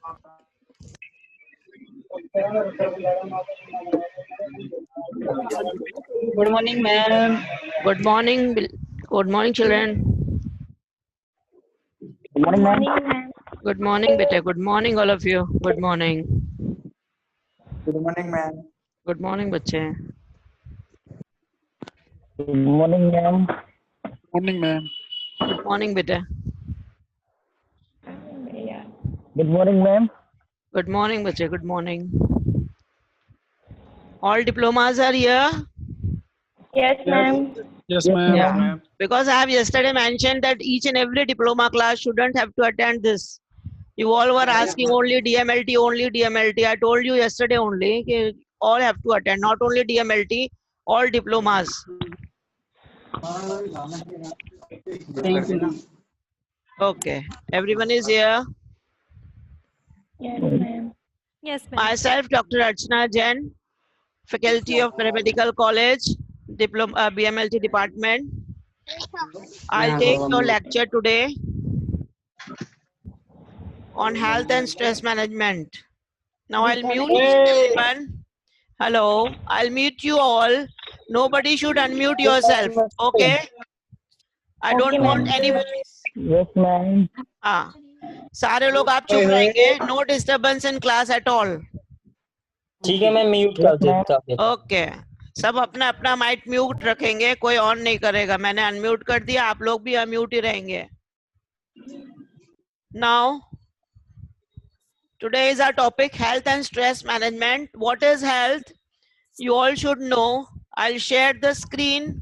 Good morning, ma'am. Good morning. Good morning, children. Good morning, ma'am. Good morning, beta. Good morning, all of you. Good morning. Good morning, ma'am. Good morning, बच्चे. Good morning, ma'am. Morning, ma'am. Good morning, beta. Good morning, ma'am. Good morning, बच्चे. Good morning. All diplomas are here Yes, ma'am. Yes, Yes, ma'am. ma'am. because I have yesterday mentioned that each and every diploma class shouldn't have to attend this. You all were asking only DMLT, only DMLT. I told you yesterday only कि all have to attend, not only DMLT, all diplomas. Thank you, ma'am. Okay, everyone is here. Yes, ma'am. Yes, ma'am. Myself, Dr. Archana Jain, Faculty of Paramedical College, Diploma BMLT Department. I'll take your lecture today on health and stress management. Now I'll mute everyone. Hello, I'll mute you all. Nobody should unmute yourself. Okay? I don't Okay, want ma'am. any voice. Yes, ma'am. हाँ, सारे लोग आप चुप रहेंगे. No disturbance in class at all. ठीक है मैं mute Yes, कर ma'am. देता हूँ. ओके सब अपना अपना माइक म्यूट रखेंगे, कोई ऑन नहीं करेगा. मैंने अनम्यूट कर दिया, आप लोग भी अनम्यूट ही रहेंगे. Now today is our topic health and stress management. What is health? You all should know. I'll share the screen.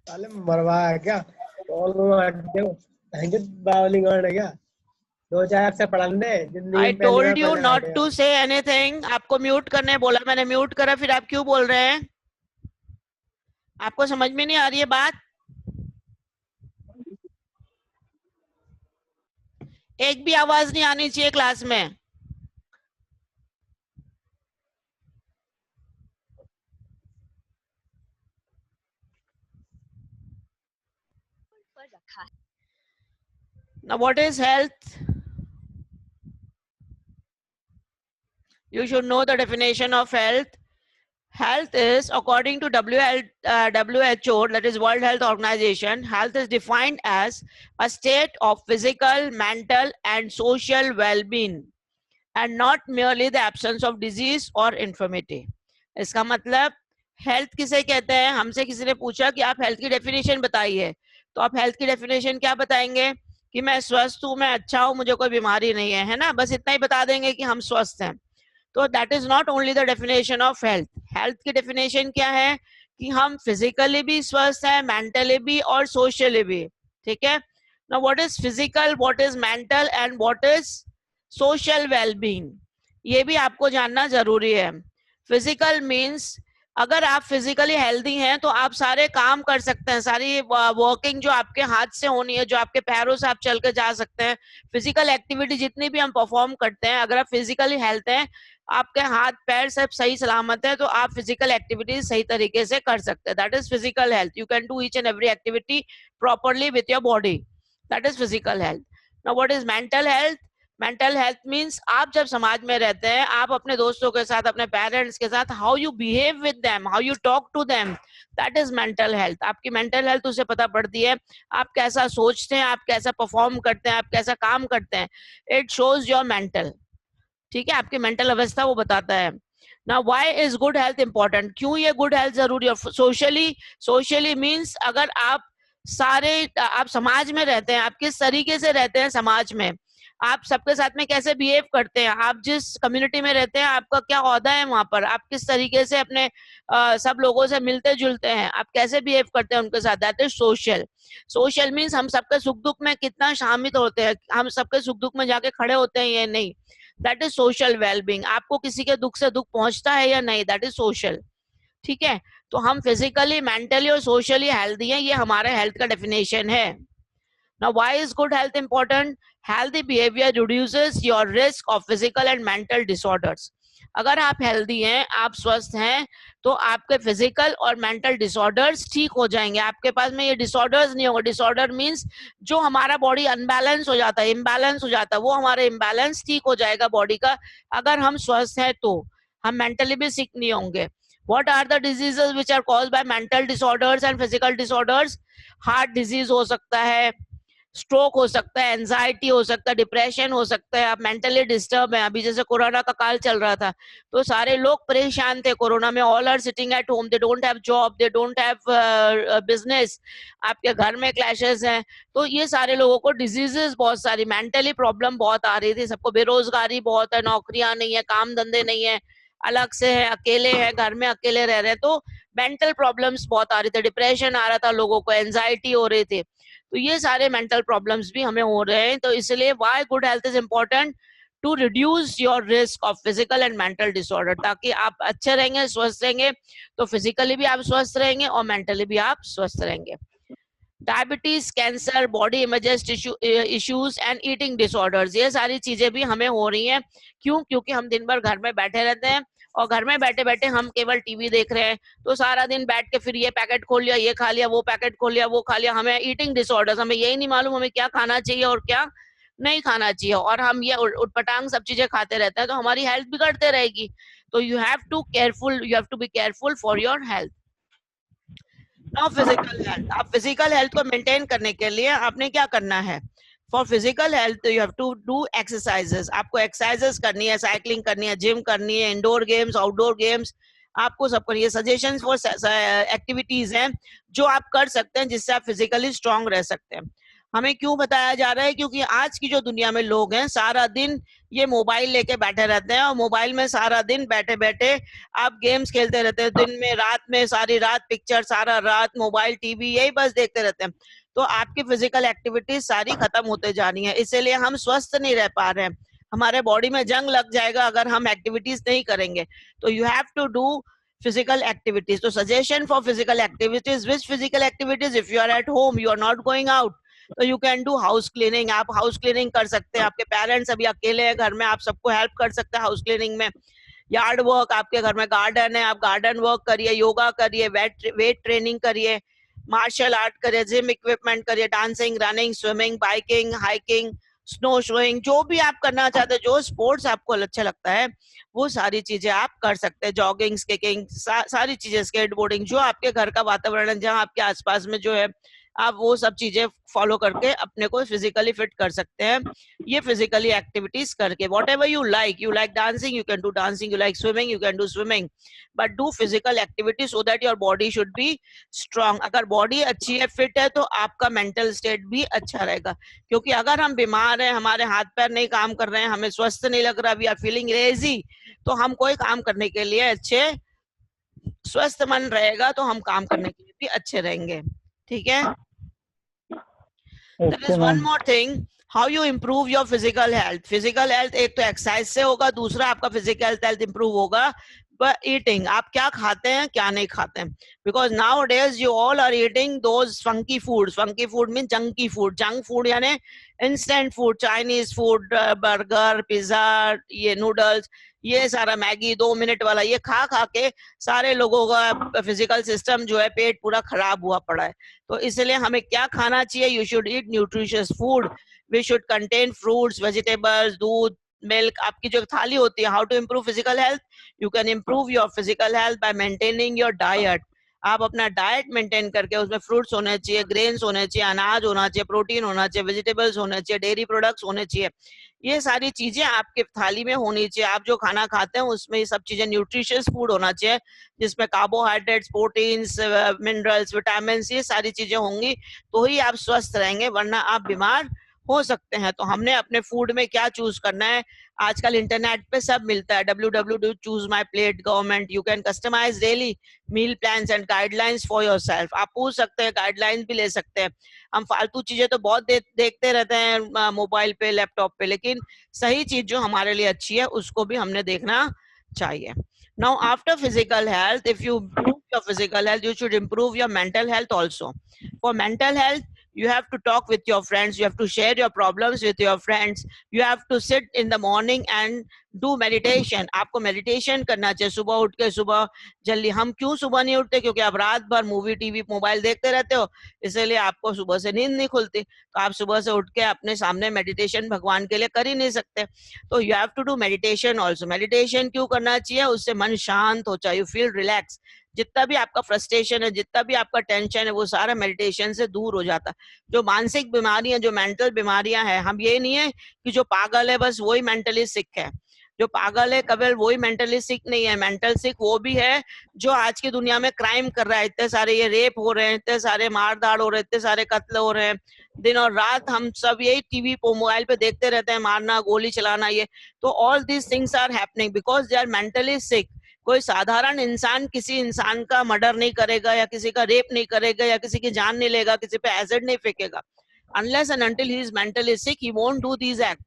साले मरवा है क्या? कॉल बावलिंग है क्या? दो चार से पढ़ा ले जिंदगी I में पहली told बार you पढ़ा not है। to say anything. आपको म्यूट करने बोला, मैंने म्यूट करा, फिर आप क्यों बोल रहे हैं? आपको समझ में नहीं आ रही है बात? एक भी आवाज नहीं आनी चाहिए क्लास में. Now what is health? You should know the definition of health. Health is, according to WHO, that is World Health Organization, health is defined as a state of physical, mental and social well-being and not merely the absence of disease or infirmity. इसका मतलब health किसे कहते हैं? हमसे किसी ने पूछा कि आप हेल्थ की डेफिनेशन बताइए, तो आप हेल्थ की डेफिनेशन क्या बताएंगे? कि मैं स्वस्थ हूँ, मैं अच्छा हूँ, मुझे कोई बीमारी नहीं है, है ना? बस इतना ही बता देंगे कि हम स्वस्थ हैं. तो that is not only the definition of health. Health की डेफिनेशन क्या है? कि हम फिजिकली भी स्वस्थ हैं, मेंटली भी और सोशली भी. ठीक है. Now what is physical, what is mental and what is social wellbeing, ये भी आपको जानना जरूरी है. फिजिकल मीन्स अगर आप फिजिकली हेल्दी हैं तो आप सारे काम कर सकते हैं, सारी वर्किंग जो आपके हाथ से होनी है, जो आपके पैरों से आप चल के जा सकते हैं, फिजिकल एक्टिविटी जितनी भी हम परफॉर्म करते हैं, अगर आप फिजिकली हेल्थ हैं, आपके हाथ पैर सब सही सलामत है, तो आप फिजिकल एक्टिविटीज सही तरीके से कर सकते हैं. That is physical health. You can do each and every activity properly with your body. That is physical health. Now what is mental health? Mental health means आप जब समाज में रहते हैं, आप अपने दोस्तों के साथ, अपने पेरेंट्स के साथ, how you behave with them, how you talk to them, that is mental health. आपकी मेंटल हेल्थ उसे पता पड़ती है, आप कैसा सोचते हैं, आप कैसा परफॉर्म करते हैं, आप कैसा काम करते हैं. It shows your mental. ठीक है, आपकी मेंटल अवस्था वो बताता है. Now why is good health important? क्यों ये गुड हेल्थ जरूरी है? सोशली मीन्स अगर आप समाज में रहते हैं, आप किस तरीके से रहते हैं समाज में, आप सबके साथ में कैसे बिहेव करते हैं, आप जिस कम्युनिटी में रहते हैं आपका क्या ओहदा है वहां पर, आप किस तरीके से अपने सब लोगों से मिलते जुलते हैं, आप कैसे बिहेव करते हैं उनके साथ, that is social. Social means हम सबके सुख दुख में कितना शामिल होते हैं, हम सबके सुख दुख में जाके खड़े होते हैं या नहीं, दैट इज सोशल वेलबींग. आपको किसी के दुख से दुख पहुंचता है या नहीं, दैट इज सोशल. ठीक है, तो हम फिजिकली, मेंटली और सोशली हेल्दी हैं, ये हमारे हेल्थ का डेफिनेशन है. Now, why is good health important? Healthy behavior reduces your risk of physical and mental disorders. अगर आप हेल्दी हैं, आप स्वस्थ हैं, तो आपके फिजिकल और मेंटल डिसऑर्डर्स ठीक हो जाएंगे। आपके पास में ये डिसऑर्डर्स नहीं होगा। डिसऑर्डर मींस जो हमारा बॉडी अनबैलेंस हो जाता है, इम्बैलेंस हो जाता है, वो हमारा इम्बैलेंस ठीक हो जाएगा बॉडी का। अगर हम स्वस्थ हैं तो हम मेंटली भी सिक नहीं होंगे। What are the diseases which are caused by mental disorders and physical disorders? Heart disease हो सकता है, स्ट्रोक हो सकता है, एंजाइटी हो सकता है, डिप्रेशन हो सकता है, आप मेंटली डिस्टर्ब है। अभी जैसे कोरोना का काल चल रहा था तो सारे लोग परेशान थे कोरोना में। All are sitting at home, they don't have job, they don't have business, आपके घर में क्लैशेस हैं। तो ये सारे लोगों को डिजीजेस बहुत सारी, मेंटली प्रॉब्लम बहुत आ रही थी सबको। बेरोजगारी बहुत है, नौकरियां नहीं है, काम धंधे नहीं है, अलग से है, अकेले है, घर में अकेले रह रहे हैं, तो मेंटल प्रॉब्लम्स बहुत आ रही थी, डिप्रेशन आ रहा था लोगों को, एंजाइटी हो रही थी। तो ये सारे मेंटल प्रॉब्लम्स भी हमें हो रहे हैं। तो इसलिए why good health is important, to reduce your risk of physical and mental disorder. ताकि आप अच्छे रहेंगे, स्वस्थ रहेंगे, तो फिजिकली भी आप स्वस्थ रहेंगे और मेंटली भी आप स्वस्थ रहेंगे। Diabetes, cancer, body images issues and eating disorders, ये सारी चीजें भी हमें हो रही हैं। क्यों? क्योंकि हम दिन भर घर में बैठे रहते हैं और घर में बैठे बैठे हम केवल टीवी देख रहे हैं। तो सारा दिन बैठ के फिर ये पैकेट खोल लिया, ये खा लिया, वो पैकेट खोल लिया, वो खा लिया। हमें ईटिंग डिसऑर्डर्स, हमें यही नहीं मालूम हमें क्या खाना चाहिए और क्या नहीं खाना चाहिए, और हम ये उटपटांग सब चीजें खाते रहते हैं, तो हमारी हेल्थ बिगड़ते रहेगी। तो you have to be careful for your health. Now physical health, आप फिजिकल हेल्थ को मेंटेन करने के लिए आपने क्या करना है? For physical health you have to do exercises. आपको एक्सरसाइजेस करनी है, साइकिलिंग करनी है, जिम करनी है, इंडोर गेम्स, आउटडोर गेम्स, आपको सब करनी है। सजेशंस फॉर एक्टिविटीज हैं जो आप कर सकते हैं जिससे आप फिजिकली स्ट्रांग रह सकते हैं। हमें क्यों बताया जा रहा है? क्योंकि आज की जो दुनिया में लोग हैं सारा दिन ये मोबाइल लेके बैठे रहते हैं और मोबाइल में सारा दिन बैठे बैठे आप गेम्स खेलते रहते हैं, दिन में, रात में, सारी रात पिक्चर, सारा रात मोबाइल, टीवी, यही बस देखते रहते हैं। तो आपकी फिजिकल एक्टिविटीज सारी खत्म होते जा रही है, इसीलिए हम स्वस्थ नहीं रह पा रहे हैं। हमारे बॉडी में जंग लग जाएगा अगर हम एक्टिविटीज नहीं करेंगे। तो you have to do physical activities. So suggestion for physical activities, which physical activities? If you are at home, you are not going out, तो you can do house cleaning. आप हाउस क्लीनिंग कर सकते हैं, आपके parents अभी अकेले हैं घर में, आप सबको हेल्प कर सकते हैं हाउस क्लीनिंग में। यार्ड वर्क, आपके घर में गार्डन है, आप गार्डन वर्क करिए, योगा करिए, वेट ट्रेनिंग करिए, मार्शल आर्ट करिए, जिम इक्विपमेंट करिए, dancing, running, swimming, biking, hiking, snow showing, जो भी आप करना चाहते हैं, जो स्पोर्ट्स आपको अच्छा लगता है वो सारी चीजें आप कर सकते हैं। जॉगिंग, स्कीइंग, सारी चीजें, स्केटबोर्डिंग, जो आपके घर का वातावरण है, जहाँ आपके आसपास में जो है, आप वो सब चीजें फॉलो करके अपने को फिजिकली फिट कर सकते हैं। ये फिजिकली एक्टिविटीज करके, what ever you like dancing, you can do dancing, you like swimming, you can do swimming, but do physical activity so that your body should be strong. अगर body अच्छी है, fit है, तो आपका mental state भी अच्छा रहेगा। क्योंकि अगर हम बीमार हैं, हमारे हाथ पैर नहीं काम कर रहे हैं, हमें स्वस्थ नहीं लग रहा, वी आर फीलिंग लेजी, तो हम कोई काम करने के लिए अच्छे, स्वस्थ मन रहेगा तो हम काम करने के लिए भी अच्छे रहेंगे। ठीक है? There is one more thing, how you improve your physical health. Physical health एक तो एक्सरसाइज से होगा, दूसरा आपका फिजिकल हेल्थ इंप्रूव होगा ईटिंग। आप क्या खाते हैं, क्या नहीं खाते हैं। Because nowadays you all are eating those funky food. Funky food mean junky food. Junk food यानी instant food, Chinese food, burger, pizza, ये नूडल्स, ये सारा मैगी 2 मिनट वाला, ये खा खा के सारे लोगों का फिजिकल सिस्टम जो है, पेट पूरा खराब हुआ पड़ा है। तो इसलिए हमें क्या खाना चाहिए? You should eat nutritious food, we should contain fruits, vegetables, doodh, milk. आपकी जो थाली होती है, how to improve physical health? You can improve your physical health by maintaining your diet. आप अपना डाइट मेंटेन करके उसमें फ्रूट्स होने चाहिए, ग्रेन्स होने चाहिए, अनाज होना चाहिए, प्रोटीन होना चाहिए, वेजिटेबल्स होने चाहिए, डेयरी प्रोडक्ट्स होने चाहिए। ये सारी चीजें आपके थाली में होनी चाहिए। आप जो खाना खाते हैं उसमें ये सब चीजें न्यूट्रिशियस फूड होना चाहिए, जिसमें कार्बोहाइड्रेट्स, प्रोटीन्स, मिनरल्स, विटामिन, ये सारी चीजें होंगी तो ही आप स्वस्थ रहेंगे, वरना आप बीमार हो सकते हैं। तो हमने अपने फूड में क्या चूज करना है? आजकल इंटरनेट पे सब मिलता है, www.choosemyplate government. You can customize daily meal plans and guidelines for yourself. आप पूछ सकते हैं, गाइडलाइंस भी ले सकते हैं। हम फालतू चीजें तो बहुत देखते रहते हैं मोबाइल पे, लैपटॉप पे, लेकिन सही चीज जो हमारे लिए अच्छी है उसको भी हमने देखना चाहिए। Now after physical health, if you improve your physical health, you should improve your mental health also. For mental health, You have to talk with your friends. You have to share your problems with your friends. You have to sit in the morning and do meditation. आपको meditation करना चाहिए सुबह उठ के. सुबह जल्दी हम क्यों सुबह नहीं उठते? क्योंकि आप रात भर मूवी टीवी मोबाइल देखते रहते हो, इसलिए आपको सुबह से नींद नहीं खुलती. तो आप सुबह से उठ के अपने सामने मेडिटेशन भगवान के लिए कर ही नहीं सकते. तो you have to do meditation also. Meditation क्यों करना चाहिए? उससे मन शांत हो जाए, यू फील रिलैक्स. जितना भी आपका फ्रस्ट्रेशन है, जितना भी आपका टेंशन है, वो सारा मेडिटेशन से दूर हो जाता है. जो मानसिक बीमारियां, जो मेंटल बीमारियां हैं, हम ये नहीं है कि जो पागल है बस वही मेंटली सिक है. जो पागल है केवल वही मेंटली सिक नहीं है. मेंटल सिक वो भी है जो आज की दुनिया में क्राइम कर रहा है. इतने सारे ये रेप हो रहे हैं, इतने सारे मारधाड़ हो रहे हैं, इतने सारे कत्ल हो रहे हैं. दिन और रात हम सब यही टीवी पे मोबाइल पे देखते रहते हैं, मारना, गोली चलाना. ये तो all these things are happening because they are mentally sick. कोई साधारण इंसान किसी इंसान का मर्डर नहीं करेगा, या किसी का रेप नहीं करेगा, या किसी की जान नहीं लेगा, किसी पे एसिड नहीं फेंकेगा. Unless and until he is mentally sick, he won't do these act.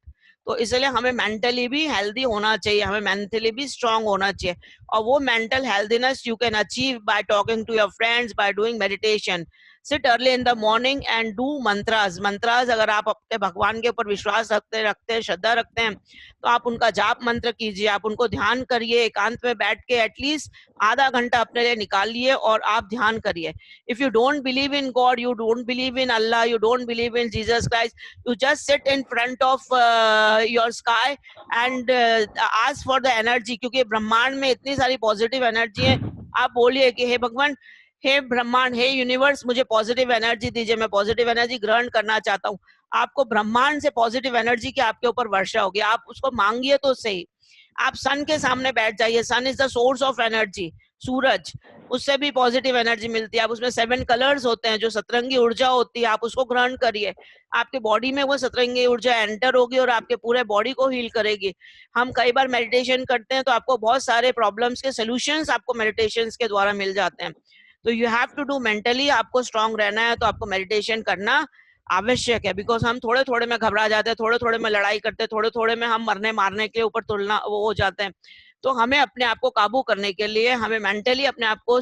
तो इसलिए हमें मेंटली भी हेल्दी होना चाहिए, हमें मेंटली भी स्ट्रांग होना चाहिए. और वो mental healthiness you can achieve by talking to your friends, by doing meditation. Sit early in the morning and do mantras. Mantras अगर आप अपने भगवान के ऊपर विश्वास रखते हैं, श्रद्धा रखते हैं, तो आप उनका जाप मंत्र कीजिए, आप उनको ध्यान करिए. एकांत में बैठ के एटलीस्ट आधा घंटा अपने लिए निकालिए और आप ध्यान करिए. If you don't believe in God, you don't believe in Allah, you don't believe in Jesus Christ, you just sit in front of your sky and ask for the energy. क्योंकि ब्रह्मांड में इतनी सारी पॉजिटिव एनर्जी है. आप बोलिए कि हे भगवान, हे ब्रह्मांड, हे यूनिवर्स, मुझे पॉजिटिव एनर्जी दीजिए, मैं पॉजिटिव एनर्जी ग्रहण करना चाहता हूँ. आपको ब्रह्मांड से पॉजिटिव एनर्जी की आपके ऊपर वर्षा होगी. आप उसको मांगिए तो सही. आप सन के सामने बैठ जाइए. Sun is the source of energy. सूरज, उससे भी पॉजिटिव एनर्जी मिलती है. आप उसमें 7 कलर्स होते हैं, जो सतरंगी ऊर्जा होती है, आप उसको ग्रहण करिए. आपके बॉडी में वो सतरंगी ऊर्जा एंटर होगी और आपके पूरे बॉडी को हील करेगी. हम कई बार मेडिटेशन करते हैं तो आपको बहुत सारे प्रॉब्लम्स के सॉल्यूशंस आपको मेडिटेशन के द्वारा मिल जाते हैं. तो you have to do mentally. आपको स्ट्रांग रहना है तो आपको मेडिटेशन करना आवश्यक है. बिकॉज हम थोड़े थोड़े में घबरा जाते हैं, थोड़े थोड़े में लड़ाई करते हैं, थोड़े थोड़े में हम मरने मारने के ऊपर तुलना वो हो जाते हैं. तो हमें अपने आप को काबू करने के लिए, हमें मेंटली अपने आप को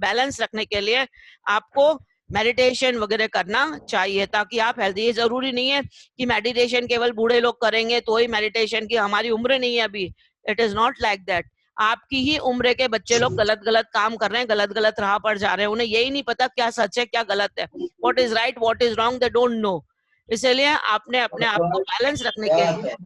बैलेंस रखने के लिए आपको मेडिटेशन वगैरह करना चाहिए ताकि आप हेल्दी. ये जरूरी नहीं है कि मेडिटेशन केवल बूढ़े लोग करेंगे तो ही मेडिटेशन की. हमारी उम्र नहीं है अभी. It is not like that. आपकी ही उम्र के बच्चे लोग गलत गलत काम कर रहे हैं, गलत गलत राह पर जा रहे हैं. उन्हें यही नहीं पता क्या सच है क्या गलत है. What is right, what is wrong, they don't know. इसलिए आपने अपने आप को बैलेंस रखने के लिए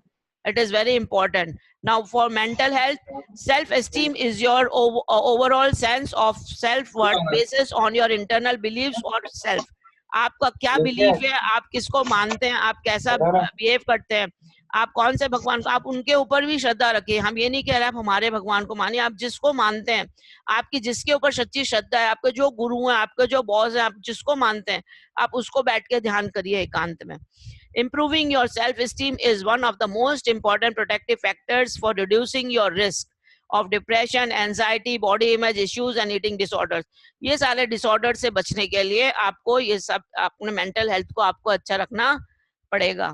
it is very important. Now for mental health, self-esteem is your overall sense of self-worth based on your internal beliefs or self. आपका क्या बिलीफ है, आप किसको मानते हैं, आप कैसा बिहेव करते हैं, आप कौन से भगवान को, आप उनके ऊपर भी श्रद्धा रखिए. हम ये नहीं कह रहे आप हमारे भगवान को मानिए, आप जिसको मानते हैं, आपकी जिसके ऊपर सच्ची श्रद्धा है, आपके जो गुरु हैं, आपके जो बॉस हैं, आप जिसको मानते हैं, आप उसको बैठ के ध्यान करिए एकांत में. Improving your self-esteem is one of the most important protective factors for reducing your risk of depression, anxiety, body image issues and eating disorders. ये सारे disorders से बचने के लिए आपको ये सब अपने mental health को आपको अच्छा रखना पड़ेगा.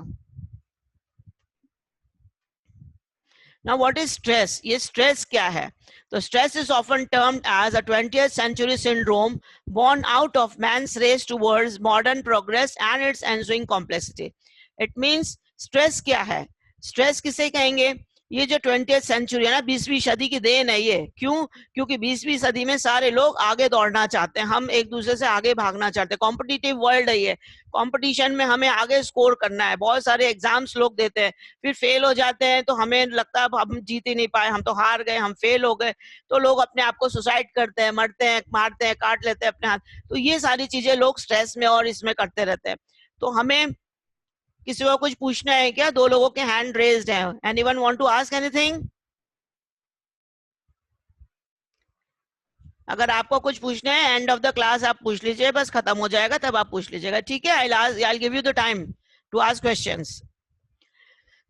Now what is stress? ये stress क्या है? So stress is often termed as a 20th century syndrome born out of man's race towards modern progress and its ensuing complexity. It means stress क्या है? Stress किसे कहेंगे? ये जो 20th century है ना, 20वीं सदी की देन है ये. क्यों? क्योंकि 20वीं सदी में सारे लोग आगे दौड़ना चाहते हैं, हम एक दूसरे से आगे भागना चाहते हैं. कॉम्पिटिटिव वर्ल्ड है ये. कंपटीशन में हमें आगे स्कोर करना है. बहुत सारे एग्जाम्स लोग देते हैं, फिर फेल हो जाते हैं तो हमें लगता है हम जीत ही नहीं पाए, हम तो हार गए, हम फेल हो गए. तो लोग अपने आप को सुसाइड करते हैं, मरते हैं, मारते हैं, काट लेते हैं अपने हाथ. तो ये सारी चीजें लोग स्ट्रेस में और इसमें करते रहते हैं. तो हमें किसी को कुछ पूछना है क्या? 2 लोगों के हैंड रेज्ड है. Anyone want to ask anything? अगर आपको कुछ पूछना है एंड ऑफ द क्लास आप पूछ लीजिए, बस खत्म हो जाएगा तब आप पूछ लीजिएगा. ठीक है? I'll give you the time to ask questions.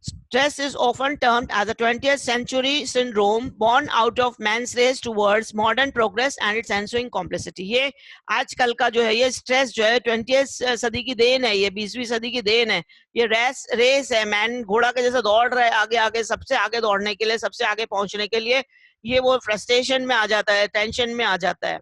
Stress is often termed as a 20th century syndrome born out of man's race towards modern progress and its ensuing complexity. ये आजकल का जो है ये स्ट्रेस जो है 20th सदी की देन है, ये 20वीं सदी की देन है. ये रेस है. मैन घोड़ा के जैसे दौड़ रहा है आगे आगे, सबसे आगे दौड़ने के लिए, सबसे आगे पहुंचने के लिए. ये वो फ्रस्ट्रेशन में आ जाता है, टेंशन में आ जाता है.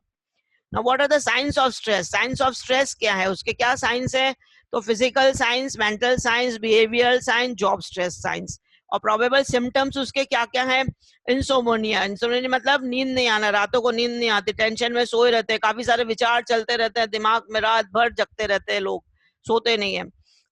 Now what are the signs of stress? Signs of stress क्या है, उसके क्या signs है? तो physical signs, mental signs, behavioral signs, job stress signs. और probable symptoms उसके क्या क्या है? इंसोमोनिया. इंसोमोनिया मतलब नींद नहीं आना, रातों को नींद नहीं आती, टेंशन में सोए रहते हैं, काफी सारे विचार चलते रहते हैं दिमाग में, रात भर जगते रहते हैं लोग, सोते नहीं है.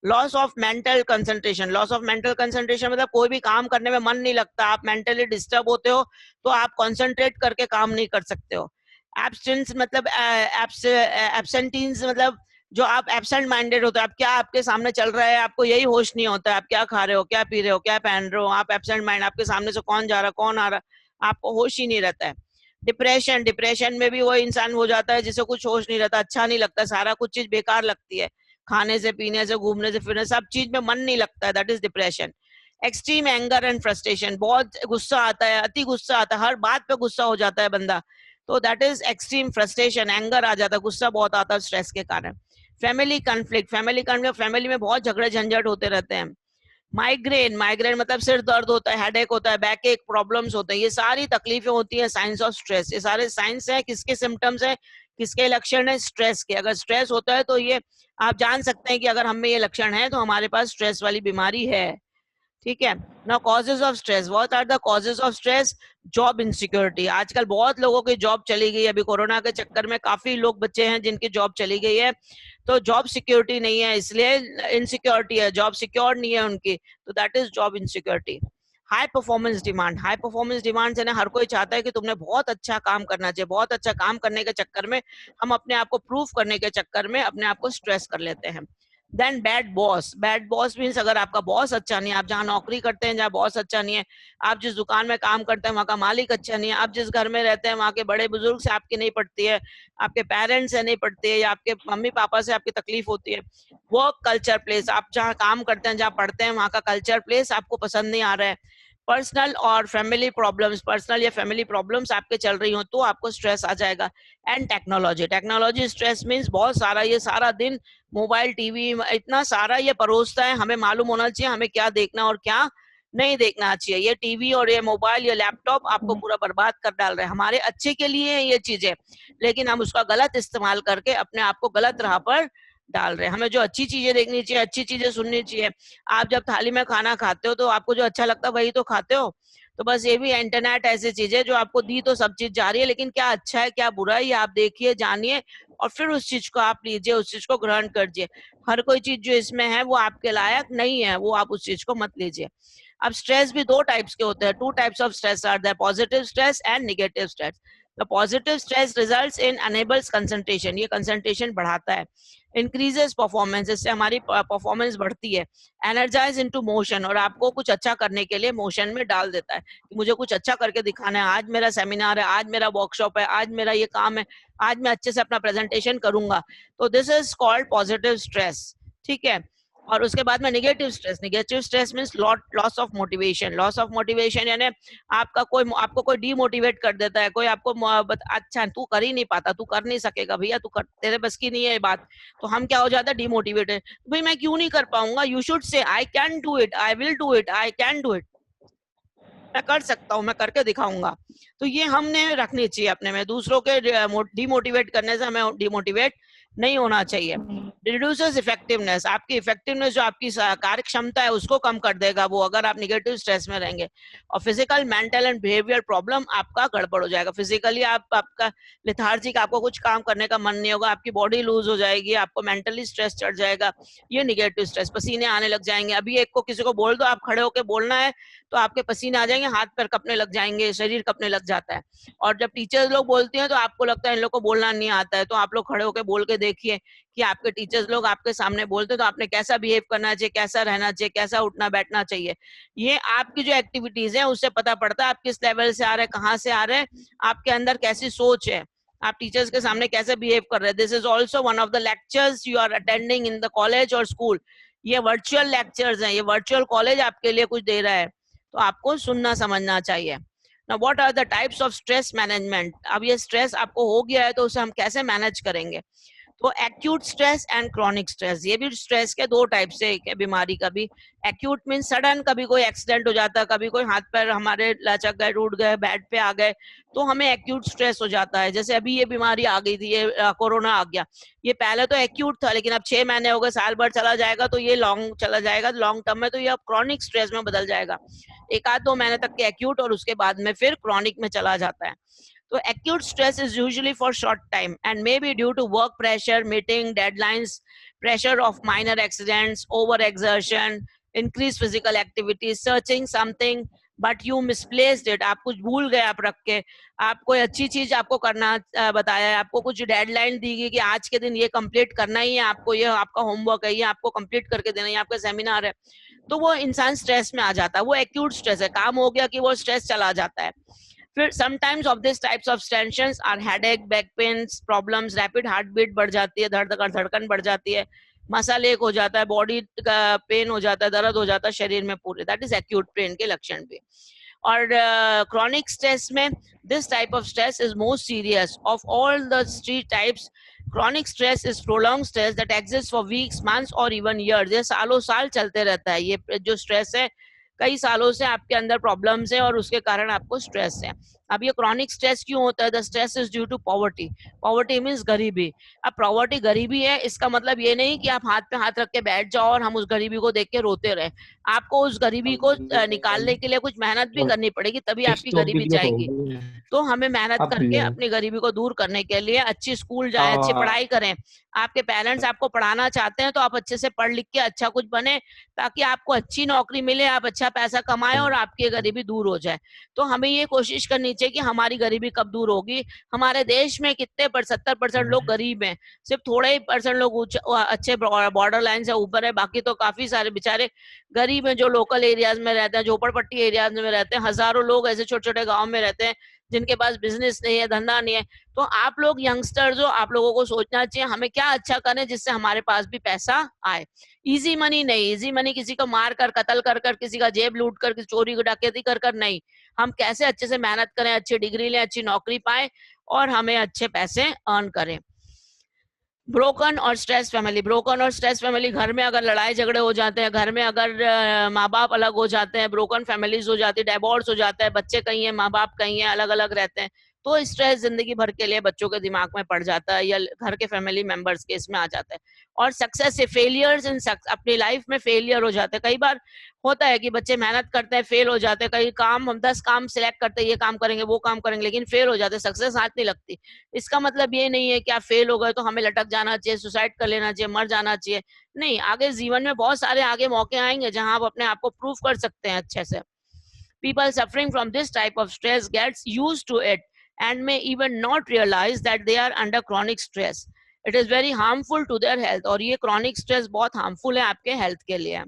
Loss of mental concentration. Loss of mental concentration मतलब कोई भी काम करने में मन नहीं लगता, आप मेंटली डिस्टर्ब होते हो, तो आप कंसंट्रेट करके काम नहीं कर सकते हो. एब्सेंस मतलब एब्सेंटीज मतलब जो आप एब्सेंट माइंडेड होते हो, आप क्या आपके सामने चल रहा है आपको यही होश नहीं होता है, आप क्या खा रहे हो, क्या पी रहे हो, क्या पहन रहे हो, आप एब्सेंट माइंड, आपके सामने से कौन जा रहा कौन आ रहा, आपको होश ही नहीं रहता है. डिप्रेशन. डिप्रेशन में भी वो इंसान हो जाता है जिसे कुछ होश नहीं रहता, अच्छा नहीं लगता, सारा कुछ चीज बेकार लगती है, खाने से पीने से घूमने से फिरने सब चीज में मन नहीं लगता है, that is depression. Extreme anger and frustration. बहुत गुस्सा आता है, अति गुस्सा आता है, हर बात पे गुस्सा हो जाता है बंदा, तो that is extreme frustration. Anger आ जाता है, गुस्सा बहुत आता है स्ट्रेस के कारण. Family conflict. Family conflict, family में बहुत झगड़े झंझट होते रहते हैं. माइग्रेन. माइग्रेन मतलब सिर दर्द होता है, हेडेक होता है, बैक एक प्रॉब्लम्स होते हैं, ये सारी तकलीफें होती हैं, साइंस ऑफ स्ट्रेस. ये सारे साइंस हैं, किसके सिम्टम्स हैं, किसके लक्षण है, स्ट्रेस के. अगर स्ट्रेस होता है तो ये आप जान सकते हैं कि अगर हम में ये लक्षण है तो हमारे पास स्ट्रेस वाली बीमारी है. ठीक है. Now causes of stress. What are the causes of stress? Job insecurity. आजकल बहुत लोगों की जॉब चली गई है, अभी कोरोना के चक्कर में काफी लोग बच्चे हैं जिनकी जॉब चली गई है, तो जॉब सिक्योरिटी नहीं है, इसलिए इनसिक्योरिटी है, जॉब सिक्योर नहीं है उनकी, तो that is job insecurity. High performance demand. High performance demand है, हर कोई चाहता है कि तुमने बहुत अच्छा काम करना चाहिए, बहुत अच्छा काम करने के चक्कर में हम अपने आप को प्रूव करने के चक्कर में अपने आप को स्ट्रेस कर लेते हैं. Then bad boss. Bad boss means अगर आपका बॉस अच्छा नहीं है, आप जहाँ नौकरी करते हैं जहाँ बॉस अच्छा नहीं है, आप जिस दुकान में काम करते हैं वहाँ का मालिक अच्छा नहीं है, आप जिस घर में रहते हैं वहाँ के बड़े बुजुर्ग से आपकी नहीं पड़ती है, आपके पेरेंट्स से नहीं पड़ती है, या आपके मम्मी पापा से आपकी तकलीफ होती है. Work culture place. आप जहाँ काम करते हैं, जहाँ पढ़ते हैं, वहाँ का कल्चर प्लेस आपको पसंद नहीं आ रहा है. पर्सनल और फैमिली प्रॉब्लम्स. पर्सनल या फैमिली प्रॉब्लम्स आपके चल रही हो तो आपको स्ट्रेस आ जाएगा. And technology. Technology stress means बहुत सारा, ये सारा दिन मोबाइल टीवी इतना सारा ये परोसता है, हमें मालूम होना चाहिए हमें क्या देखना और क्या नहीं देखना चाहिए. ये टीवी और ये मोबाइल, ये लैपटॉप आपको पूरा बर्बाद कर डाल रहे हैं. हमारे अच्छे के लिए है ये चीजें, लेकिन हम उसका गलत इस्तेमाल करके अपने आप को गलत राह पर डाल रहे हैं. हमें जो अच्छी चीजें देखनी चाहिए, अच्छी चीजें सुननी चाहिए. आप जब थाली में खाना खाते हो तो आपको जो अच्छा लगता है वही तो खाते हो, तो बस ये भी इंटरनेट ऐसी चीज है जो आपको दी तो सब चीज जा रही है, लेकिन क्या अच्छा है क्या बुरा है ये आप देखिए, जानिए, और फिर उस चीज को आप लीजिए, उस चीज को ग्रहण करिए. हर कोई चीज जो इसमें है वो आपके लायक नहीं है, वो आप उस चीज को मत लीजिए. अब स्ट्रेस भी दो टाइप्स के होते हैं. Two types of stress are there, positive stress and negative stress. The positive stress results in enables concentration. ये कंसंट्रेशन बढ़ाता है. Increases performance. इससे हमारी परफॉर्मेंस बढ़ती है. Energize into motion. और आपको कुछ अच्छा करने के लिए मोशन में डाल देता है कि मुझे कुछ अच्छा करके दिखाना है, आज मेरा सेमिनार है, आज मेरा वर्कशॉप है, आज मेरा ये काम है, आज मैं अच्छे से अपना प्रेजेंटेशन करूंगा. तो this is called positive stress. ठीक है. और उसके बाद में negative stress. Negative stress means loss of motivation. Loss of motivation यानी आपको कोई डीमोटिवेट कर देता है, कोई आपको अच्छा तू कर ही नहीं पाता, तू कर नहीं सकेगा भैया, तेरे बस की नहीं है ये बात, तो हम क्या हो जाता है डीमोटिवेटेड. भाई मैं क्यों नहीं कर पाऊंगा, you should say I can do it, I will do it, I can do it, मैं कर सकता हूँ, मैं करके दिखाऊंगा. तो ये हमने रखनी चाहिए अपने में. दूसरों के डीमोटिवेट करने से हमें डीमोटिवेट नहीं होना चाहिए. Reduces effectiveness. आपकी इफेक्टिवनेस जो आपकी कार्य क्षमता है उसको कम कर देगा वो, अगर आप नेगेटिव स्ट्रेस में रहेंगे. और physical, mental and behaviour problem आपका गड़बड़ हो जाएगा. फिजिकली आपका लेथार्जिक, आपको कुछ काम करने का मन नहीं होगा, आपकी बॉडी लूज हो जाएगी, आपको मेंटली स्ट्रेस चढ़ जाएगा. ये नेगेटिव स्ट्रेस. पसीने आने लग जाएंगे. अभी एक को किसी को बोल दो आप खड़े होकर बोलना है तो आपके पसीने आ जाएंगे, हाथ पैर कपने लग जाएंगे, शरीर कपने लग जाता है. और जब टीचर्स लोग बोलते हैं तो आपको लगता है इन लोग को बोलना नहीं आता है, तो आप लोग खड़े होकर बोल के देखिए कि आपके टीचर्स लोग आपके सामने बोलते हैं तो आपने कैसा बिहेव करना चाहिए, कैसा रहना चाहिए, कैसा उठना बैठना चाहिए. ये आपकी जो एक्टिविटीज है उससे पता पड़ता है आप किस लेवल से आ रहे हैं, कहाँ से आ रहे हैं, आपके अंदर कैसी सोच है, आप टीचर्स के सामने कैसे बिहेव कर रहे हैं. This is also one of the lectures you are attending in the college और स्कूल. ये वर्चुअल लेक्चर्स हैं, ये वर्चुअल कॉलेज आपके लिए कुछ दे रहा है, तो आपको सुनना समझना चाहिए. Now, what are the types of stress management? अब ये स्ट्रेस आपको हो गया है तो उसे हम कैसे मैनेज करेंगे. तो तो acute stress and chronic stress, ये भी स्ट्रेस के दो टाइप से एक है बीमारी का भी। एक्यूट मीन सडन, कभी कोई एक्सीडेंट हो जाता है, कभी कोई हाथ पैर हमारे लचक गए, टूट गए, बेड पे आ गए, तो हमें एक्यूट स्ट्रेस हो जाता है। जैसे अभी ये बीमारी आ गई थी, ये कोरोना आ गया, ये पहले तो एक्यूट था, लेकिन अब 6 महीने हो गए, साल भर चला जाएगा, तो ये लॉन्ग चला जाएगा, लॉन्ग टर्म में तो ये अब क्रॉनिक स्ट्रेस में बदल जाएगा। 1-2 महीने तक के एक्यूट, और उसके बाद में फिर क्रॉनिक में चला जाता है। So acute stress is usually for short time and may be due to work pressure, meeting deadlines, pressure of minor accidents, overexertion, increased physical activity, searching something but you misplaced it. आप कुछ भूल गए, आप रख के, आप कोई अच्छी चीज आपको करना बताया है, आपको कुछ डेडलाइन दी गई कि आज के दिन ये कंप्लीट करना ही है आपको, ये आपका होमवर्क है, ये आपको कंप्लीट करके देना है, ये आपका सेमिनार है, तो वो इंसान स्ट्रेस में आ जाता है। वो एक्यूट स्ट्रेस है, काम हो गया कि वो स्ट्रेस चला जाता है। फिर sometimes of these types of tensions are headache, back pains, problems, rapid heartbeat बढ़ जाती है, धड़कन बढ़ जाती है, मसल एक हो जाता है, बॉडी का पेन हो जाता है, दर्द हो जाता है शरीर में पूरे, दैट इज एक्यूट पेन के लक्षण भी। और chronic stress में this type of stress is most serious of all the 3 types. Chronic stress is prolonged stress that exists for weeks, months or even years. ये सालों साल चलते रहता है, ये जो स्ट्रेस है कई सालों से आपके अंदर प्रॉब्लम्स है और उसके कारण आपको स्ट्रेस है। अब ये क्रॉनिक स्ट्रेस क्यों होता है? The stress is due to poverty. Poverty means गरीबी। अब पॉवर्टी गरीबी है, इसका मतलब ये नहीं कि आप हाथ पे हाथ रख के बैठ जाओ और हम उस गरीबी को देख के रोते रहे। आपको उस गरीबी को निकालने के लिए कुछ मेहनत भी करनी पड़ेगी, तभी आपकी गरीबी जाएगी। तो हमें मेहनत करके अपनी गरीबी को दूर करने के लिए अच्छी स्कूल जाए, अच्छी पढ़ाई करें। आपके पेरेंट्स आपको पढ़ाना चाहते हैं तो आप अच्छे से पढ़ लिख के अच्छा कुछ बने, ताकि आपको अच्छी नौकरी मिले, आप अच्छा पैसा कमाएं और आपकी गरीबी दूर हो जाए। तो हमें ये कोशिश करनी चाहिए कि हमारी गरीबी कब दूर होगी। हमारे देश में कितने 70% लोग गरीब हैं, सिर्फ थोड़े ही % लोग अच्छे बॉर्डर लाइन से ऊपर है, बाकी तो काफी सारे बेचारे गरीब हैं जो लोकल एरियाज में रहते हैं, झोपड़पट्टी एरियाज में रहते हैं। हजारों लोग ऐसे छोटे छोटे गाँव में रहते हैं जिनके पास बिजनेस नहीं है, धंधा नहीं है। तो आप लोग यंगस्टर्स हो, आप लोगों को सोचना चाहिए हमें क्या अच्छा करें जिससे हमारे पास भी पैसा आए। इजी मनी नहीं, इजी मनी किसी को मार कर, कत्ल कर कर, किसी का जेब लूट कर, किसी चोरी डकैती कर कर नहीं। हम कैसे अच्छे से मेहनत करें, अच्छी डिग्री लें, अच्छी नौकरी पाए और हमें अच्छे पैसे अर्न करें। ब्रोकन और स्ट्रेस फैमिली। ब्रोकन और स्ट्रेस फैमिली, घर में अगर लड़ाई झगड़े हो जाते हैं, घर में अगर माँ बाप अलग हो जाते हैं, ब्रोकन फैमिलीज हो जाती है, डिवोर्स हो जाता है, बच्चे कहीं हैं, माँ बाप कहीं हैं, अलग अलग रहते हैं, तो स्ट्रेस जिंदगी भर के लिए बच्चों के दिमाग में पड़ जाता है या घर के फैमिली मेंबर्स के इसमें आ जाता है। और सक्सेस से फेलियर्स इन अपनी लाइफ में फेलियर हो जाते हैं। कई बार होता है कि बच्चे मेहनत करते हैं, फेल हो जाते हैं। कई काम, हम 10 काम सिलेक्ट करते हैं, ये काम करेंगे, वो काम करेंगे, लेकिन फेल हो जाते हैं, सक्सेस हाथ नहीं लगती। इसका मतलब ये नहीं है कि आप फेल हो गए तो हमें लटक जाना चाहिए, सुसाइड कर लेना चाहिए, मर जाना चाहिए। नहीं, आगे जीवन में बहुत सारे आगे मौके आएंगे जहां आप अपने आप को प्रूव कर सकते हैं अच्छे से। People suffering from this type of stress gets used to it and may even not realize that they are under chronic stress. It is very harmful to their health. और ये chronic stress बहुत harmful है आपके health के लिए।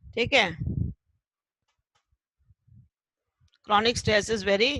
ठीक है? Chronic stress is very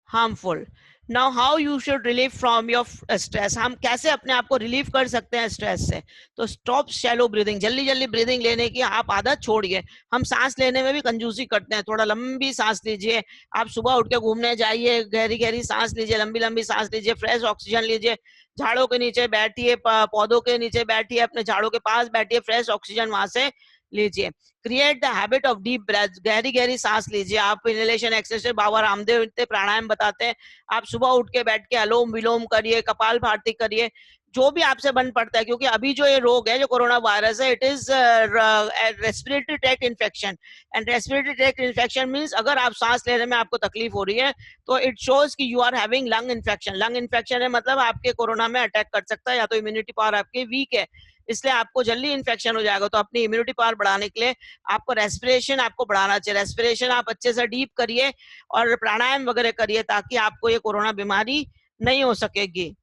harmful. Now how you should relieve from your stress? हम कैसे अपने आप को रिलीव कर सकते हैं स्ट्रेस से? तो स्टॉप शैलो ब्रीदिंग। जल्दी जल्दी ब्रीदिंग लेने की आप आदत छोड़िए। हम सांस लेने में भी कंजूसी करते हैं, थोड़ा लंबी सांस लीजिए। आप सुबह उठ के घूमने जाइए, गहरी गहरी सांस लीजिए, लंबी लंबी सांस लीजिए, फ्रेश ऑक्सीजन लीजिए। झाड़ों के नीचे बैठिए, पौधों के नीचे बैठिए, अपने झाड़ों के पास बैठिए, फ्रेश ऑक्सीजन वहां से लीजिए। Create the habit of deep breath. गहरी गहरी सांस लीजिए। आप इनहेलेशन एक्सरसाइज बाबा रामदेव इतने प्राणायाम बताते हैं, आप सुबह उठ के बैठ के अलोम विलोम करिए, कपाल भारती करिए, जो भी आपसे बन पड़ता है। क्योंकि अभी जो ये रोग है, जो कोरोना वायरस है, it is respiratory tract infection. And respiratory tract infection means अगर आप सांस लेने में आपको तकलीफ हो रही है तो इट शोज कि you are having lung infection. Lung infection है मतलब आपके कोरोना में अटैक कर सकता है, या तो इम्यूनिटी पावर आपकी वीक है, इसलिए आपको जल्दी इन्फेक्शन हो जाएगा। तो अपनी इम्यूनिटी पावर बढ़ाने के लिए आपको रेस्पिरेशन आपको बढ़ाना चाहिए। रेस्पिरेशन आप अच्छे से डीप करिए और प्राणायाम वगैरह करिए, ताकि आपको ये कोरोना बीमारी नहीं हो सकेगी।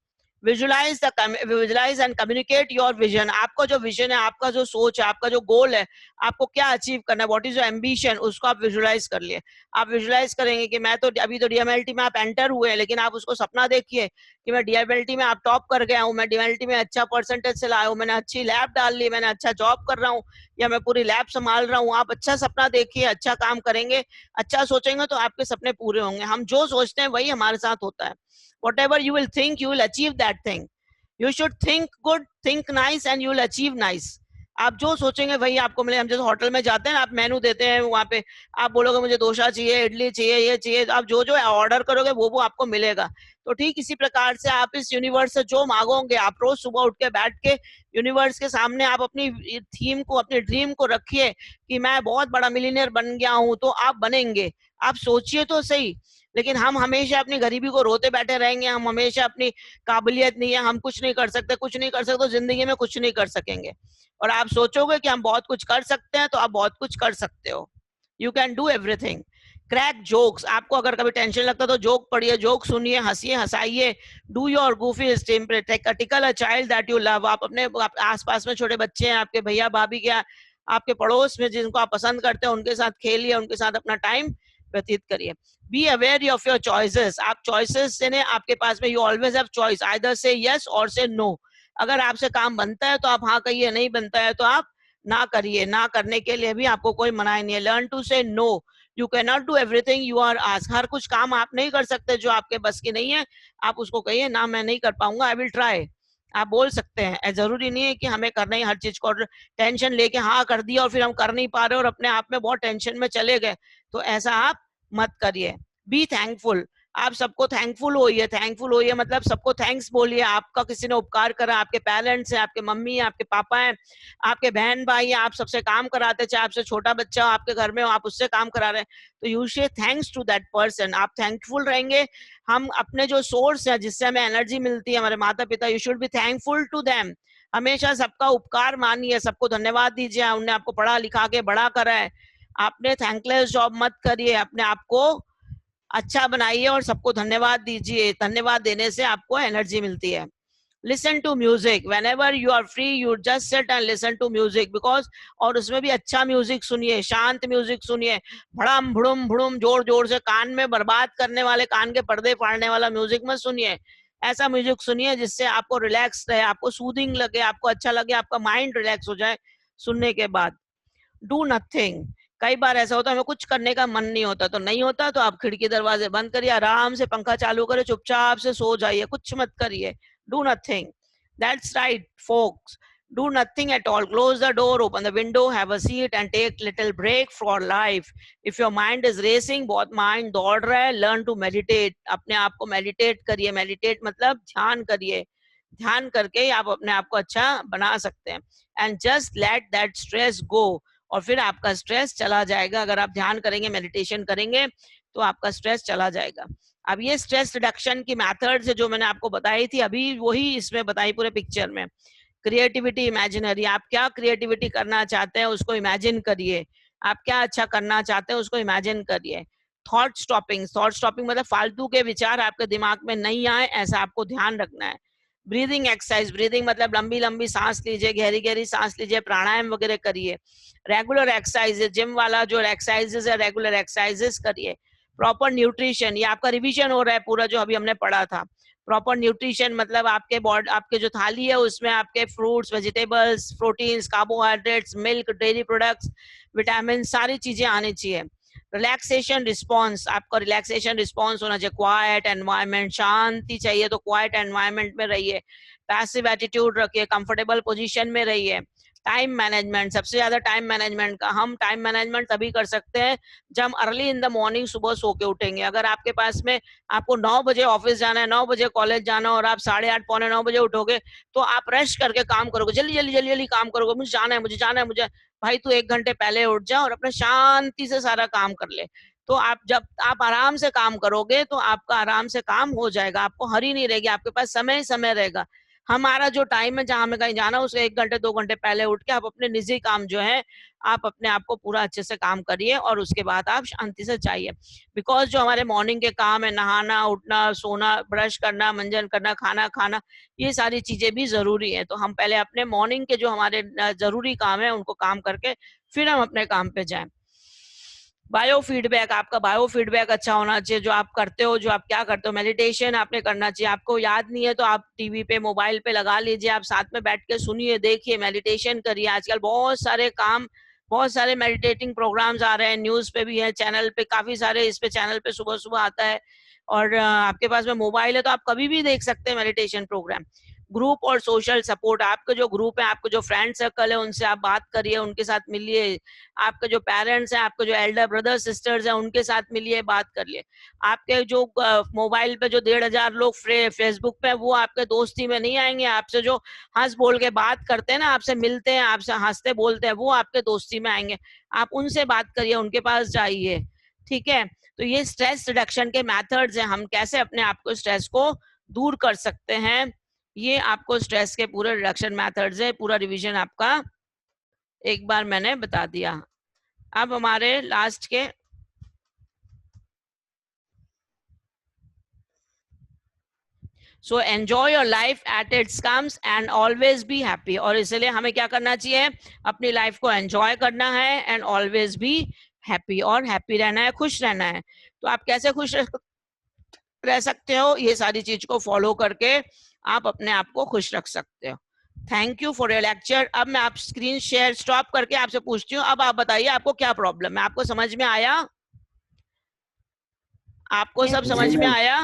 Visualize and communicate your vision. आपका जो विजन है, आपका जो सोच है, आपका जो गोल है, आपको क्या अचीव करना है, व्हाट इज योर एम्बिशन, उसको आप विजुलाइज कर लिए। आप विजुलाइज करेंगे कि मैं तो अभी तो डीएमएलटी में आप एंटर हुए हैं, लेकिन आप उसको सपना देखिए कि मैं डीएमएलटी में आप टॉप कर गया हूँ, मैं डीएमएलटी में अच्छा परसेंटेज से लाया हूँ, मैंने अच्छी लैब डाल ली, मैंने अच्छा जॉब कर रहा हूँ, या मैं पूरी लैब संभाल रहा हूँ। आप अच्छा सपना देखिए, अच्छा काम करेंगे, अच्छा सोचेंगे तो आपके सपने पूरे होंगे। हम जो सोचते हैं वही हमारे साथ होता है। Whatever you will think, you will achieve that thing. You should think good, think nice and you will achieve nice. आप जो सोचेंगे वही आपको मिले. हम जैसे होटल में जाते हैं ना, आप मेनू देते हैं, वहाँ पे आप बोलोगे मुझे डोसा चाहिए, इडली चाहिए, ये चाहिए, आप जो जो ऑर्डर करोगे वो आपको मिलेगा. तो ठीक इसी प्रकार से आप इस यूनिवर्स से जो मांगोगे, आप रोज सुबह उठ के बैठ के यूनिवर्स के सामने आप अपनी थीम को, अपने ड्रीम को रखिए कि मैं बहुत बड़ा मिलियनेयर बन गया हूँ, तो आप बनेंगे. आप सोचिए तो सही. लेकिन हम हमेशा अपनी गरीबी को रोते बैठे रहेंगे, हम हमेशा अपनी काबिलियत नहीं है, हम कुछ नहीं कर सकते, कुछ नहीं कर सकते, तो जिंदगी में कुछ नहीं कर सकेंगे. और आप सोचोगे कि हम बहुत कुछ कर सकते हैं, तो आप बहुत कुछ कर सकते हो. You can do everything. Crack jokes. आपको अगर कभी टेंशन लगता है तो जोक पढ़िए, जोक सुनिए, हंसिए, हंसाइए. Do your goofy tickle a child that you love. आप अपने आसपास में छोटे बच्चे हैं, आपके भैया भाभी के, आपके पड़ोस में जिनको आप पसंद करते हैं, उनके साथ खेलिए, उनके साथ अपना टाइम व्यतीत करिए. Be aware of your choices. आप चॉइसेस से आपके पास में, you always have choice, either से यस और से नो. अगर आपसे काम बनता है तो आप हाँ कहिए, नहीं बनता है तो आप ना करिए. ना करने के लिए भी आपको कोई मनाही नहीं है. Learn to say no. You can not do everything you are asked. हर कुछ काम आप नहीं कर सकते जो आपके बस की नहीं है. आप उसको कहिए ना, मैं नहीं कर पाऊंगा, आई विल ट्राई. आप बोल सकते हैं. जरूरी नहीं है कि हमें करना ही हर चीज को. टेंशन लेके हाँ कर दिया और फिर हम कर नहीं पा रहे और अपने आप में बहुत टेंशन में चले गए, तो ऐसा आप मत करिए. Be thankful. आप सबको थैंकफुल होइए. थैंकफुल होइए मतलब सबको थैंक्स बोलिए. आपका किसी ने उपकार करा, आपके पेरेंट्स हैं, आपके मम्मी हैं, आपके पापा हैं, आपके बहन भाई हैं, आप सबसे काम कराते, चाहे आपसे छोटा बच्चा हो आपके घर में हो, आप उससे काम करा रहे हैं, तो यू से थैंक्स टू दैट पर्सन. आप थैंकफुल रहेंगे. हम अपने जो सोर्स है जिससे हमें एनर्जी मिलती है, हमारे माता पिता, you should be thankful to them. हमेशा सबका उपकार मानिए, सबको धन्यवाद दीजिए. उन्होंने आपको पढ़ा लिखा के बड़ा करा है. आपने थैंकलेस जॉब मत करिए. अपने आप को अच्छा बनाइए और सबको धन्यवाद दीजिए. धन्यवाद देने से आपको एनर्जी मिलती है. Listen to music. whenever you are free you just sit and listen to music because, और उसमें भी अच्छा म्यूजिक सुनिए, शांत म्यूजिक सुनिए. भड़म भुड़ुम भुड़ुम जोर जोर से कान में बर्बाद करने वाले, कान के पर्दे फाड़ने वाला म्यूजिक मत सुनिए. ऐसा म्यूजिक सुनिए जिससे आपको रिलैक्स रहे, आपको सूदिंग लगे, आपको अच्छा लगे, आपका माइंड रिलैक्स हो जाए सुनने के बाद. Do nothing. कई बार ऐसा होता है हमें कुछ करने का मन नहीं होता, तो नहीं होता तो आप खिड़की दरवाजे बंद करिए, आराम से पंखा चालू करिए, चुपचाप से सो जाइए, कुछ मत करिए. Do nothing. That's right folks. Do nothing at all. Close the door, open the window, have a seat and take little break for life. If your mind is racing, बहुत mind दौड़ रहा है, learn to meditate. अपने आप को meditate करिए. meditate मतलब ध्यान करिए. ध्यान करके आप अपने आप को अच्छा बना सकते हैं. And just let that stress go. और फिर आपका स्ट्रेस चला जाएगा. अगर आप ध्यान करेंगे, मेडिटेशन करेंगे, तो आपका स्ट्रेस चला जाएगा. अब ये स्ट्रेस रिडक्शन की मेथड्स है जो मैंने आपको बताई थी, अभी वही इसमें बताई पूरे पिक्चर में. Creativity, imaginary. आप क्या क्रिएटिविटी करना चाहते हैं उसको इमेजिन करिए. आप क्या अच्छा करना चाहते हैं उसको इमेजिन करिए. Thought stopping. थॉट स्टॉपिंग मतलब फालतू के विचार आपके दिमाग में नहीं आए, ऐसा आपको ध्यान रखना है. Breathing exercise. ब्रीदिंग मतलब लंबी लंबी सांस लीजिए, गहरी गहरी सांस लीजिए, प्राणायाम वगैरह करिए. रेगुलर एक्सरसाइजेस, जिम वाला जो एक्सरसाइजेस है, रेगुलर एक्सरसाइजेस करिए. Proper nutrition. ये आपका रिवीजन हो रहा है पूरा जो अभी हमने पढ़ा था. प्रॉपर न्यूट्रिशन मतलब आपके बॉडी, आपके जो थाली है उसमें आपके fruits, vegetables, proteins, carbohydrates, milk, dairy products, vitamin, सारी चीजें आनी चाहिए. Relaxation response. आपका रिलैक्सेशन रिस्पॉन्स होना चाहिए. Quite environment. शांति चाहिए तो क्वाइट एनवायरनमेंट में रहिए. पैसिव एटीट्यूड रखिए, कंफर्टेबल पोजीशन में रहिए. Time management. सबसे ज्यादा टाइम मैनेजमेंट का हम टाइम मैनेजमेंट तभी कर सकते हैं जब हम अर्ली इन द मॉर्निंग सुबह सो के उठेंगे. अगर आपके पास में आपको 9 बजे ऑफिस जाना है, 9 बजे कॉलेज जाना और आप 8:30 पौने 9 बजे उठोगे, तो आप रश करके काम करोगे, जल्दी जल्दी जल्दी जल्दी काम करोगे. मुझे जाना है, मुझे जाना है, मुझे. भाई तू 1 घंटे पहले उठ जा और अपना शांति से सारा काम कर ले. तो आप जब आप आराम से काम करोगे तो आपका आराम से काम हो जाएगा. आपको हरी नहीं रहेगी, आपके पास समय समय रहेगा. हमारा जो टाइम है जहां हमें कहीं जाना, उससे 1 घंटे 2 घंटे पहले उठ के आप अपने निजी काम जो है आप अपने आप को पूरा अच्छे से काम करिए और उसके बाद आप शांति से जाइए. बिकॉज जो हमारे मॉर्निंग के काम है, नहाना, उठना, सोना, ब्रश करना, मंजन करना, खाना खाना, ये सारी चीजें भी जरूरी है. तो हम पहले अपने मॉर्निंग के जो हमारे जरूरी काम है उनको काम करके फिर हम अपने काम पे जाएं. Bio feedback. आपका बायो फीडबैक अच्छा होना चाहिए. जो आप करते हो, जो आप क्या करते हो, मेडिटेशन आपने करना चाहिए. आपको याद नहीं है तो आप टीवी पे, मोबाइल पे लगा लीजिए, आप साथ में बैठ के सुनिए, देखिए, मेडिटेशन करिए. आजकल बहुत सारे काम, बहुत सारे मेडिटेटिंग प्रोग्राम्स आ रहे हैं, न्यूज पे भी है, चैनल पे काफी सारे, इस पे चैनल पे सुबह सुबह आता है. और आपके पास में मोबाइल है तो आप कभी भी देख सकते हैं मेडिटेशन प्रोग्राम. ग्रुप और सोशल सपोर्ट, आपके जो ग्रुप है, आपके जो फ्रेंड सर्कल है, उनसे आप बात करिए, उनके साथ मिलिए। आपके जो पेरेंट्स हैं, आपके जो एल्डर ब्रदर सिस्टर्स हैं, उनके साथ मिलिए, बात करिए। आपके जो मोबाइल पे जो 1,500 लोग फेसबुक पे, वो आपके दोस्ती में नहीं आएंगे। आपसे जो हंस बोल के बात करते हैं ना, आपसे मिलते हैं, आपसे हंसते बोलते हैं, वो आपके दोस्ती में आएंगे। आप उनसे बात करिए, उनके पास जाइए, ठीक है। तो ये स्ट्रेस रिडक्शन के मेथड्स हैं, हम कैसे अपने आप को स्ट्रेस को दूर कर सकते हैं। ये आपको स्ट्रेस के पूरे रिडक्शन मेथड्स है, पूरा रिवीजन आपका एक बार मैंने बता दिया। अब हमारे लास्ट के so enjoy your life at its comes and always be happy. और इसलिए हमें क्या करना चाहिए, अपनी लाइफ को एंजॉय करना है एंड ऑलवेज बी हैप्पी, और हैप्पी रहना है, खुश रहना है। तो आप कैसे खुश रह सकते हो, ये सारी चीज को फॉलो करके आप अपने आप को खुश रख सकते हो। Thank you for your lecture. अब मैं आप स्क्रीन शेयर स्टॉप करके आपसे पूछती हूँ, अब आप बताइए आपको क्या प्रॉब्लम है, आपको समझ में आया? आपको सब समझ में आया?